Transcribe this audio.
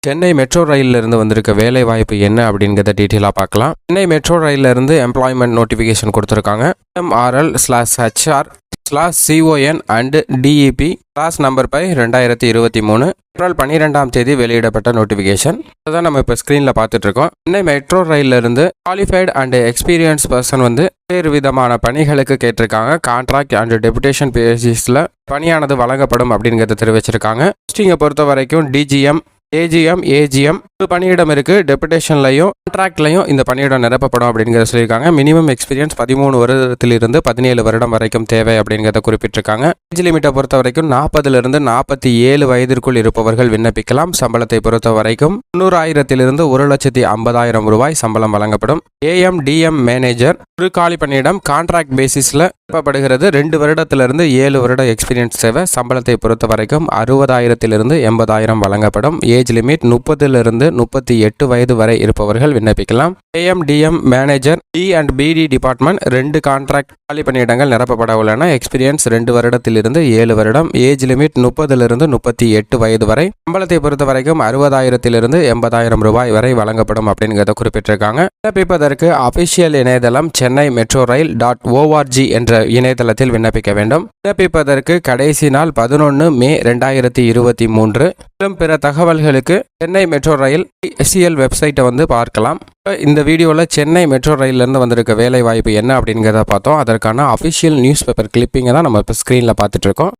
Chennai metro ரயிலிருந்து வந்திருக்க வேலை வாய்ப்பு என்ன அப்படிங்கிறத டீட்டெயிலாக பார்க்கலாம். சென்னை மெட்ரோ ரயிலிருந்து எம்ப்ளாய்மெண்ட் நோட்டிஃபிகேஷன் கொடுத்துருக்காங்க. MRL/HR/CON and DEP number by 2023 April 12ஆம் தேதி வெளியிடப்பட்ட நோட்டிஃபிகேஷன். அதான் நம்ம இப்போ ஸ்க்ரீனில் பார்த்துட்டு இருக்கோம். சென்னை மெட்ரோ ரயிலிருந்து குவாலிஃபைடு அண்ட் எக்ஸ்பீரியன்ஸ் பர்சன் வேறு விதமான பணிகளுக்கு கேட்டிருக்காங்க. கான்ட்ராக்ட் அண்ட் டெபுடேஷன் பேசிஸில் பணியானது வழங்கப்படும் அப்படிங்கிறத தெரிவிச்சிருக்காங்க. போஸ்டிங்கை பொறுத்த வரைக்கும் DGM, AGM ஒரு பணியிடம் இருக்குது. டெபுடேஷன்லையும் கான்ட்ராக்ட்லையும் இந்த பணியிடம் நிரப்பப்படும் அப்படிங்கிறத சொல்லியிருக்காங்க. மினிமம் எக்ஸ்பீரியன்ஸ் 13 வருடத்திலிருந்து 17 வருடம் வரைக்கும் தேவை அப்படிங்கிறத குறிப்பிட்டிருக்காங்க. ஏஜ் லிமிட்டை பொறுத்த வரைக்கும் 40லிருந்து 47 வயதிற்குள் இருப்பவர்கள் விண்ணப்பிக்கலாம். சம்பளத்தை பொறுத்த வரைக்கும் 90,000 1,50,000 ரூபாய் சம்பளம் வழங்கப்படும். AM/DM மேனேஜர் ஒரு காலி பணியிடம் கான்ட்ராக்ட் பேசிஸில் நிரப்பப்படுகிறது. 2 வருடத்திலிருந்து 7 வருட எக்ஸ்பீரியன்ஸ் தேவை. சம்பளத்தை பொறுத்த வரைக்கும் 60,000 80,000 வழங்கப்படும். ஏஜ் லிமிட் 30லிருந்து 38 வயது வரை இருப்பவர்கள் விண்ணப்பிக்கலாம். AM/DM manager D&BD department 2 contract காலி பணியிடங்கள் நிரப்பப்பட உள்ளன. எக்ஸ்பீரியன்ஸ் 2 வருடத்திலிருந்து 7 வருடம். ஏஜ் லிமிட் 30லிருந்து 38 வயது வரை. சம்பளத்தை பொறுத்த வரைக்கும் 60,000 80,000 ரூபாய் வரை வழங்கப்படும் அப்படிங்கிறத குறிப்பிட்டிருக்காங்க. விண்ணப்பிப்பதற்கு அபிஷியல் இணையதளம் சென்னை மெட்ரோ ரயில் .org என்ற இணையதளத்தில் விண்ணப்பிக்க வேண்டும். விண்ணப்பிப்பதற்கு கடைசி நாள் 11 மே 2023. பிற தகவல்களுக்கு சென்னை மெட்ரோ ரயில் SCL வெப்சைட்டை பார்க்கலாம். இந்த வீடியோவில் சென்னை மெட்ரோ ரயிலிருந்து வந்திருக்க வேலை வாய்ப்பு என்ன அப்படிங்கிறத பார்த்தோம். அதற்கான அஃபிஷியல் நியூஸ் பேப்பர் கிளிப்பிங்கை தான் நம்ம இப்போ ஸ்க்ரீனில் பார்த்துட்டு இருக்கோம்.